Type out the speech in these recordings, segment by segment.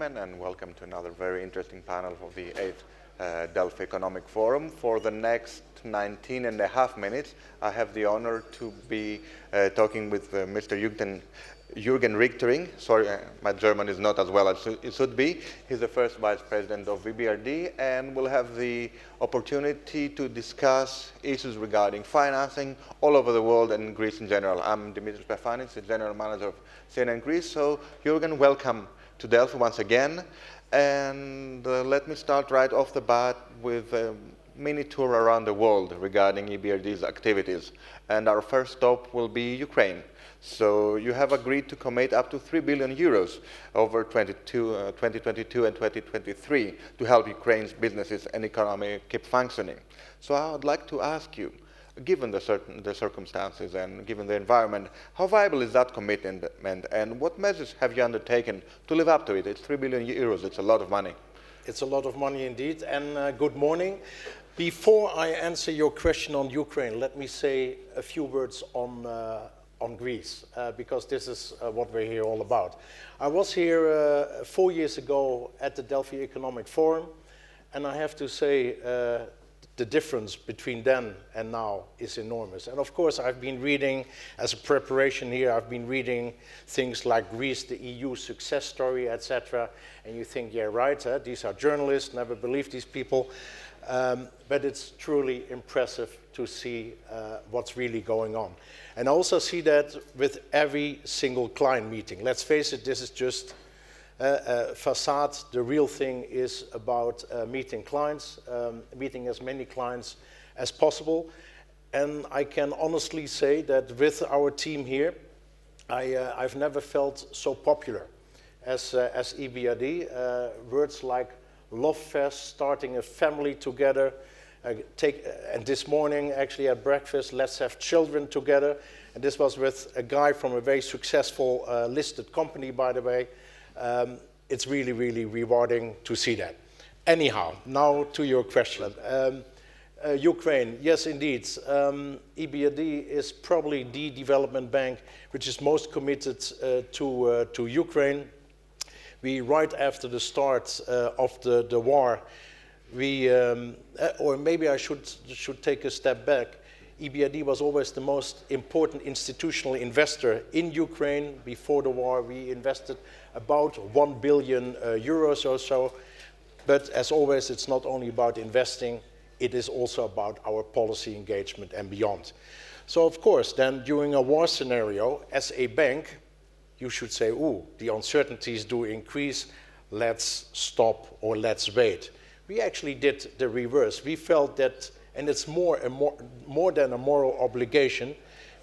Chairman, and welcome to another very interesting panel of the 8th Delphi Economic Forum. For the next 19 and a half minutes, I have the honor to be talking with Mr. Jürgen Rigterink. Sorry, my German is not as well as it should be. He's the first Vice President of VBRD, and we'll have the opportunity to discuss issues regarding financing all over the world and Greece in general. I'm Dimitris Pefanis, the General Manager of CNN Greece. So, Jürgen, welcome to Delphi once again. And let me start right off the bat with a mini tour around the world regarding EBRD's activities. And our first stop will be Ukraine. So you have agreed to commit up to 3 billion euros over 2022 and 2023 to help Ukraine's businesses and economy keep functioning. So I would like to ask you, given the circumstances and given the environment, how viable is that commitment, and what measures have you undertaken to live up to it? It's 3 billion euros, it's a lot of money. It's a lot of money indeed, and good morning. Before I answer your question on Ukraine, let me say a few words on Greece, because this is what we're here all about. I was here 4 years ago at the Delphi Economic Forum, and I have to say the difference between then and now is enormous. And of course, I've been reading, as a preparation here, I've been reading things like Greece, the EU success story, etc. And you think, yeah, right, these are journalists, never believe these people. But it's truly impressive to see what's really going on. And I also see that with every single client meeting. Let's face it, this is just a facade. The real thing is about meeting clients, meeting as many clients as possible. And I can honestly say that with our team here, I've never felt so popular as EBRD. Words like love fest, starting a family together, and this morning actually at breakfast, let's have children together. And this was with a guy from a very successful listed company, by the way. It's really, really rewarding to see that. Anyhow, now to your question. Ukraine, yes, indeed. EBRD is probably the development bank which is most committed to Ukraine. We, right after the start of the war, or maybe I should take a step back. EBRD was always the most important institutional investor in Ukraine. Before the war, we invested about 1 billion euros or so. But as always, it's not only about investing, it is also about our policy engagement and beyond. So of course, then during a war scenario, as a bank, you should say, ooh, the uncertainties do increase, let's stop or let's wait. We actually did the reverse. We felt that, and it's more than a moral obligation,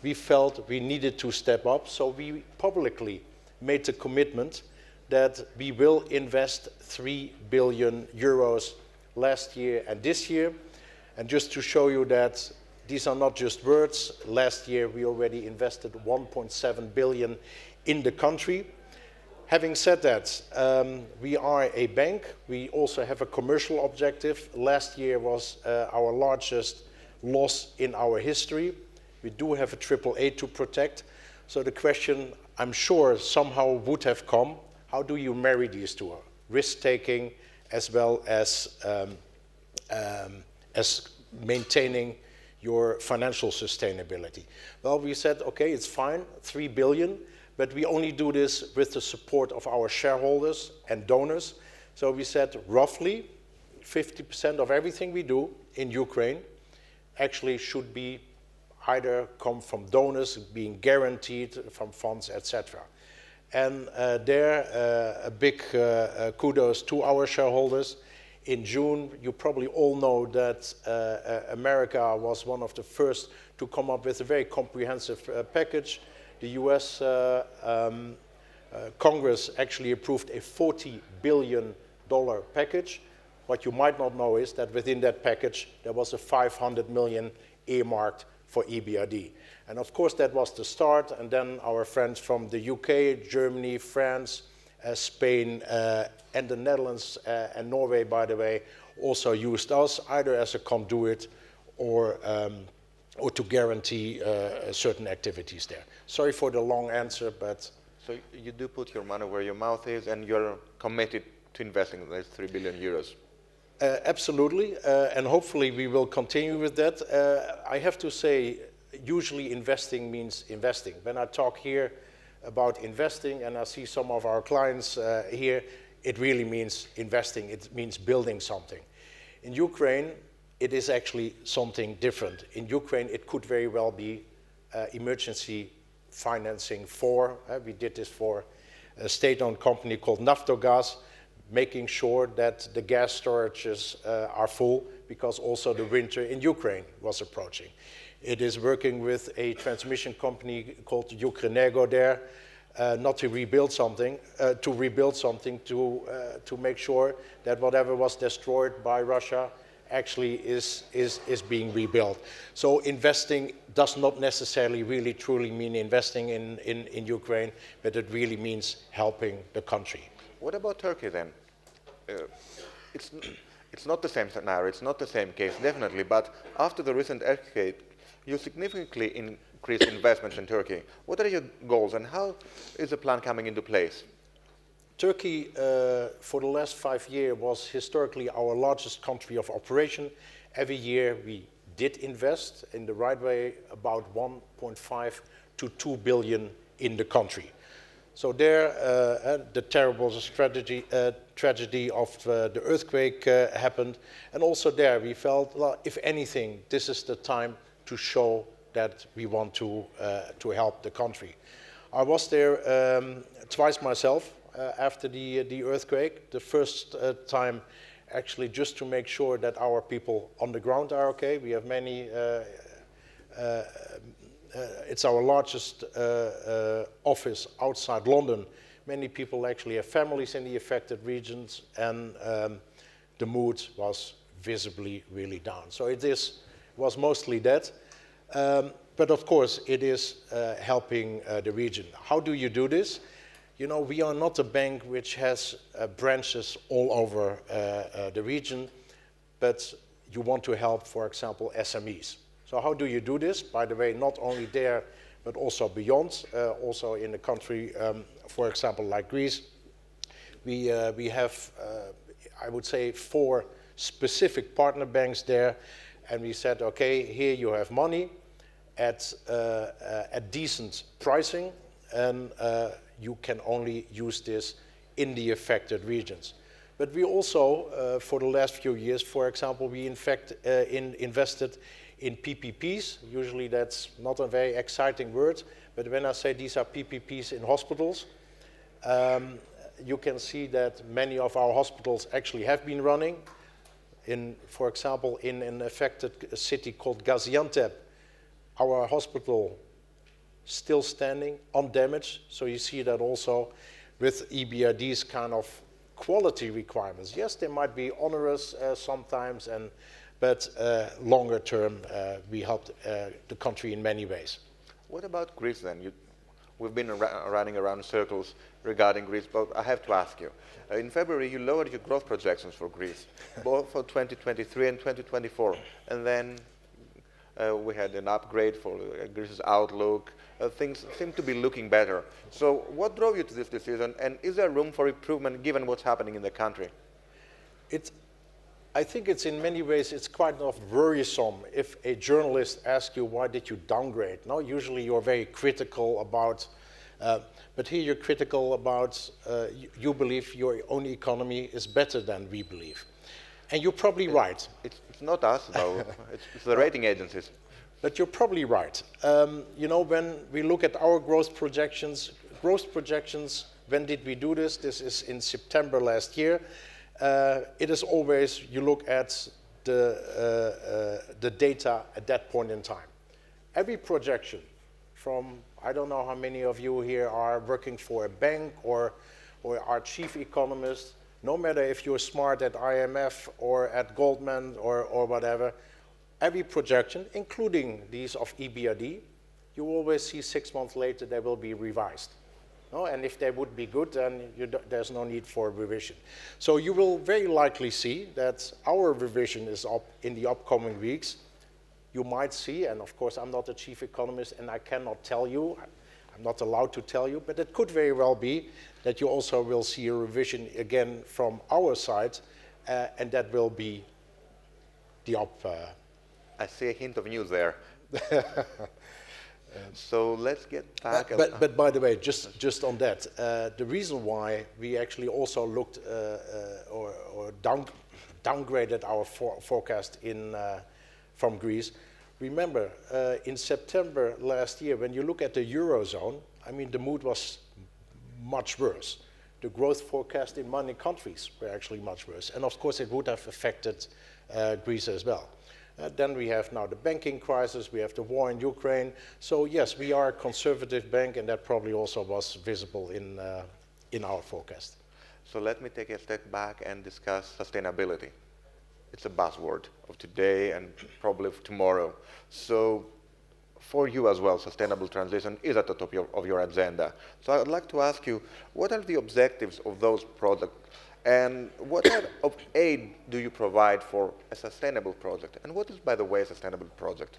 we felt we needed to step up, so we publicly made the commitment that we will invest 3 billion euros last year and this year. And just to show you that these are not just words, last year we already invested 1.7 billion in the country. Having said that, we are a bank. We also have a commercial objective. Last year was our largest loss in our history. We do have a AAA to protect. So the question, I'm sure, somehow would have come, how do you marry these two? Risk-taking as well as maintaining your financial sustainability. Well, we said, okay, it's fine, 3 billion. But we only do this with the support of our shareholders and donors. So we said roughly 50% of everything we do in Ukraine actually should be either come from donors, being guaranteed from funds, etc. And a big kudos to our shareholders. In June, you probably all know that America was one of the first to come up with a very comprehensive package. The US Congress actually approved a $40 billion package. What you might not know is that within that package, there was a 500 million earmarked for EBRD. And of course, that was the start. And then our friends from the UK, Germany, France, Spain, and the Netherlands and Norway, by the way, also used us either as a conduit or to guarantee certain activities there. Sorry for the long answer, but... So you do put your money where your mouth is, and you're committed to invest in those 3 billion euros? Absolutely, and hopefully we will continue with that. I have to say, usually investing means investing. When I talk here about investing, and I see some of our clients here, it really means investing. It means building something. In Ukraine, it is actually something different. In Ukraine, it could very well be emergency financing for, we did this for a state-owned company called Naftogaz, making sure that the gas storages are full, because also the winter in Ukraine was approaching. It is working with a transmission company called Jurgen there, not to rebuild something, to make sure that whatever was destroyed by Russia actually is being rebuilt. So investing does not necessarily really truly mean investing in Ukraine, but it really means helping the country. What about Turkey then? It's not the same scenario, it's not the same case, definitely, but after the recent earthquake, you significantly increased investments in Turkey. What are your goals and how is the plan coming into place? Turkey, for the last 5 years, was historically our largest country of operation. Every year we did invest in the right way about 1.5 to 2 billion in the country. So there, the terrible tragedy of the earthquake happened, and also there we felt, well, if anything, this is the time to show that we want to help the country. I was there twice myself after the earthquake. The first time actually just to make sure that our people on the ground are okay. We have many, it's our largest office outside London. Many people actually have families in the affected regions, and the mood was visibly really down. So it was mostly that. But of course, it is helping the region. How do you do this? You know, we are not a bank which has branches all over the region, but you want to help, for example, SMEs. So how do you do this? By the way, not only there, but also beyond, also in a country, for example, like Greece. We have, I would say, 4 specific partner banks there, and we said, okay, here you have money at decent pricing, and you can only use this in the affected regions. But we also, for the last few years, for example, we invested in PPPs. Usually that's not a very exciting word, but when I say these are PPPs in hospitals, you can see that many of our hospitals actually have been running. For example, in an affected city called Gaziantep, our hospital still standing, undamaged. So you see that also with EBRD's kind of quality requirements. Yes, they might be onerous sometimes, but longer term, we helped the country in many ways. What about Greece then? We've been running around circles regarding Greece, but I have to ask you. In February, you lowered your growth projections for Greece, both for 2023 and 2024. And then we had an upgrade for Greece's outlook. Things seem to be looking better. So what drove you to this decision? And is there room for improvement given what's happening in the country? I think it's in many ways, it's quite worrisome if a journalist asks you, why did you downgrade? No, usually you're very critical about, but here you're critical about, you believe your own economy is better than we believe. And you're probably right. It's not us, though. It's the rating agencies. But you're probably right. You know, when we look at our growth projections, when did we do this? This is in September last year. It is always, you look at the data at that point in time. Every projection from, I don't know how many of you here are working for a bank or are chief economists, no matter if you're smart at IMF or at Goldman or whatever, every projection, including these of EBRD, you always see 6 months later they will be revised. No? And if they would be good, then there's no need for revision. So you will very likely see that our revision is up in the upcoming weeks. You might see, and of course I'm not a chief economist and I cannot tell you, I'm not allowed to tell you, but it could very well be that you also will see a revision again from our side, and that will be the I see a hint of news there. So let's get back. But by the way, just on that, the reason why we actually also looked or downgraded our forecast from Greece. Remember, in September last year, when you look at the Eurozone, I mean, the mood was much worse. The growth forecast in many countries were actually much worse. And of course, it would have affected Greece as well. Then we have now the banking crisis, we have the war in Ukraine. So yes, we are a conservative bank, and that probably also was visible in our forecast. So let me take a step back and discuss sustainability. It's a buzzword of today and probably of tomorrow. So for you as well, sustainable transition is at the top of your agenda. So I'd like to ask you, what are the objectives of those projects? And what type of aid do you provide for a sustainable project? And what is, by the way, a sustainable project?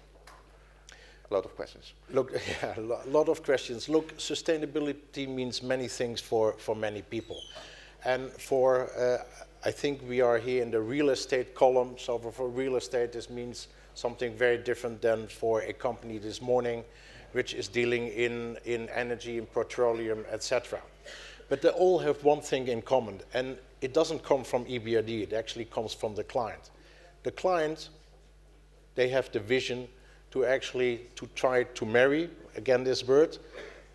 A lot of questions. Look, yeah, a lot of questions. Look, sustainability means many things for many people. And I think we are here in the real estate column. So for real estate, this means something very different than for a company this morning, which is dealing in energy, in petroleum, etc. But they all have one thing in common, and it doesn't come from EBRD, it actually comes from the client. The client, they have the vision to try to marry, again this word,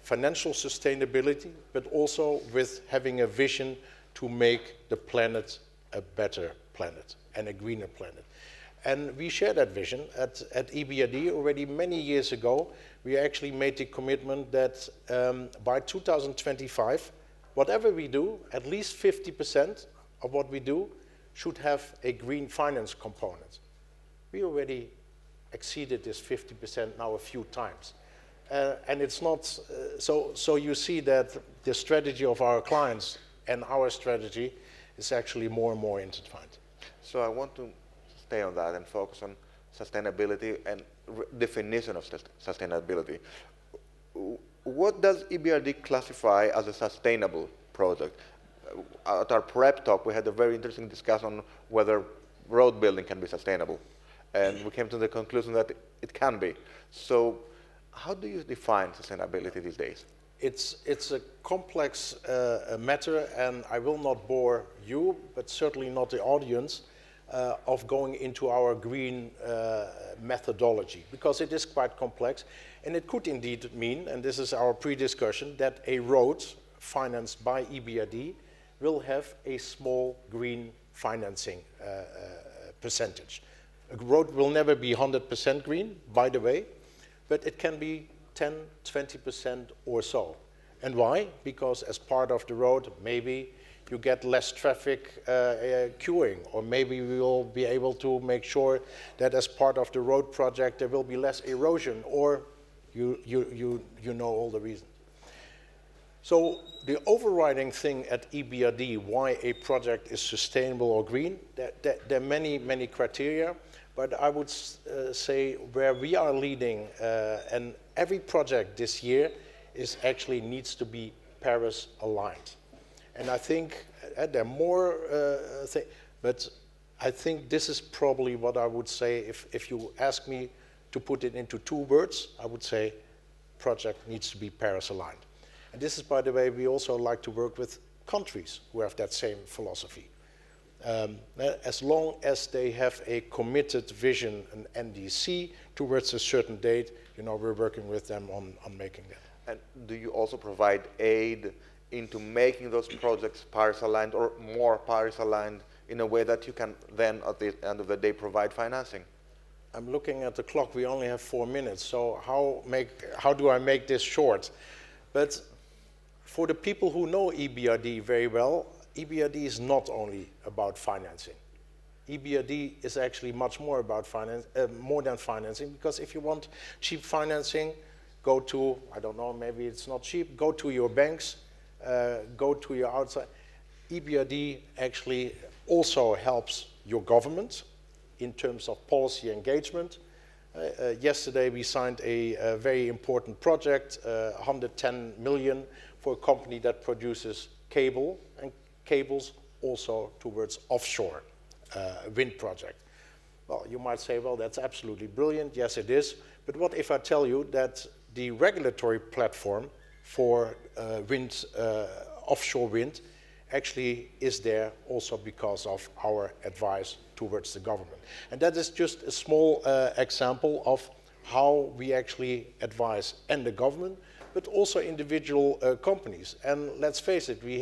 financial sustainability, but also with having a vision to make the planet a better planet and a greener planet. And we share that vision at EBRD already many years ago. We actually made the commitment that by 2025, whatever we do, at least 50% of what we do should have a green finance component. We already exceeded this 50% now a few times. And it's not, so you see that the strategy of our clients and our strategy is actually more and more intertwined. So I want to stay on that and focus on sustainability and definition of sustainability. What does EBRD classify as a sustainable project? At our prep talk, we had a very interesting discussion on whether road building can be sustainable. And we came to the conclusion that it can be. So how do you define sustainability these days? It's a complex matter, and I will not bore you, but certainly not the audience, of going into our green methodology, because it is quite complex. And it could indeed mean, and this is our pre-discussion, that a road financed by EBRD will have a small green financing percentage. A road will never be 100% green, by the way, but it can be 10, 20% or so. And why? Because as part of the road, maybe you get less traffic queuing, or maybe we will be able to make sure that as part of the road project there will be less erosion, or you know all the reasons. So the overriding thing at EBRD, why a project is sustainable or green, there are many criteria, but I would say where we are leading, and every project this year actually needs to be Paris aligned. And I think there are more things, but I think this is probably what I would say if you ask me to put it into 2 words, I would say project needs to be Paris aligned. And this is, by the way, we also like to work with countries who have that same philosophy. As long as they have a committed vision, an NDC, towards a certain date, we're working with them on making that. And do you also provide aid into making those projects Paris-aligned or more Paris-aligned in a way that you can then, at the end of the day, provide financing? I'm looking at the clock. We only have 4 minutes, so how do I make this short? But for the people who know EBRD very well, EBRD is not only about financing. EBRD is actually much more about more than financing, because if you want cheap financing, go to, I don't know, maybe it's not cheap, go to your banks, go to your outside. EBRD actually also helps your government in terms of policy engagement, Yesterday we signed a very important project, 110 million for a company that produces cables also towards offshore wind project. Well, you might say, well, that's absolutely brilliant. Yes, it is. But what if I tell you that the regulatory platform for offshore wind actually is there also because of our advice towards the government. And that is just a small example of how we actually advise and the government, but also individual companies. And let's face it, we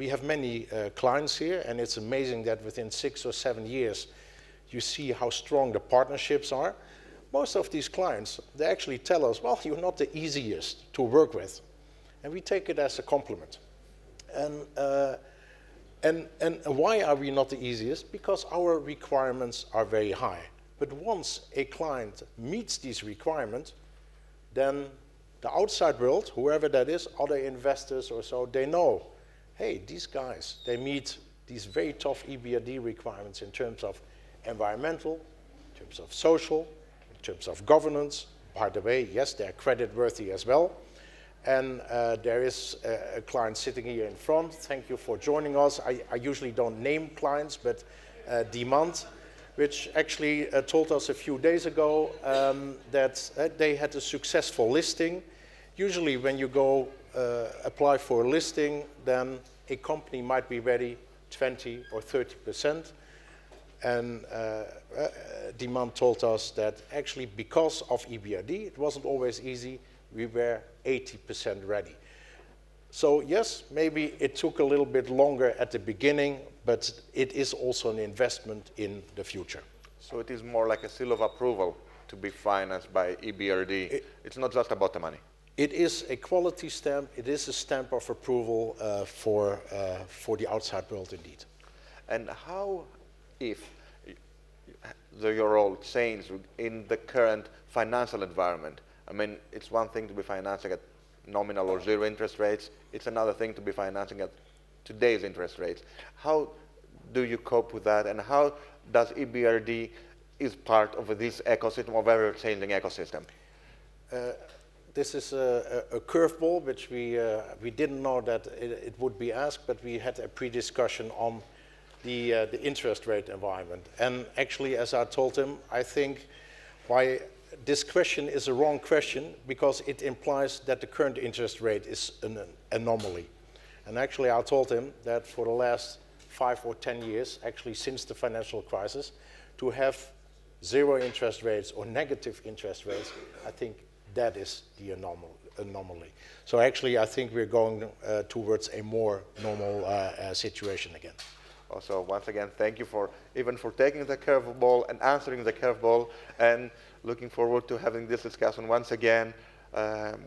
have many clients here, and it's amazing that within 6 or 7 years, you see how strong the partnerships are. Most of these clients, they actually tell us, well, you're not the easiest to work with. And we take it as a compliment. And why are we not the easiest? Because our requirements are very high. But once a client meets these requirements, then the outside world, whoever that is, other investors or so, they know, hey, these guys, they meet these very tough EBRD requirements in terms of environmental, in terms of social, in terms of governance. By the way, yes, they're credit worthy as well. And there is a client sitting here in front. Thank you for joining us. I usually don't name clients, but Demand, which actually told us a few days ago that they had a successful listing. Usually when you go apply for a listing, then a company might be ready 20 or 30%. And Demand told us that actually because of EBRD, it wasn't always easy, we were 80% ready. So yes, maybe it took a little bit longer at the beginning, but it is also an investment in the future. So it is more like a seal of approval to be financed by EBRD. It's not just about the money. It is a quality stamp. It is a stamp of approval for the outside world indeed. And how, if your role changed in the current financial environment? I mean, it's one thing to be financing at nominal or zero interest rates. It's another thing to be financing at today's interest rates. How do you cope with that? And how does EBRD is part of this ecosystem, of ever-changing ecosystem? This is a curveball, which we didn't know that it would be asked, but we had a pre-discussion on the interest rate environment. And actually, as I told him, I think why this question is a wrong question, because it implies that the current interest rate is an anomaly. And actually, I told him that for the last 5 or 10 years, actually since the financial crisis, to have zero interest rates or negative interest rates, I think that is the anomaly. So actually, I think we're going towards a more normal situation again. Also, once again, thank you for taking the curveball and answering the curveball, and looking forward to having this discussion once again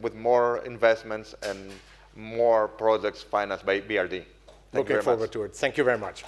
with more investments and more projects financed by BRD. Looking forward to it. Thank you very much.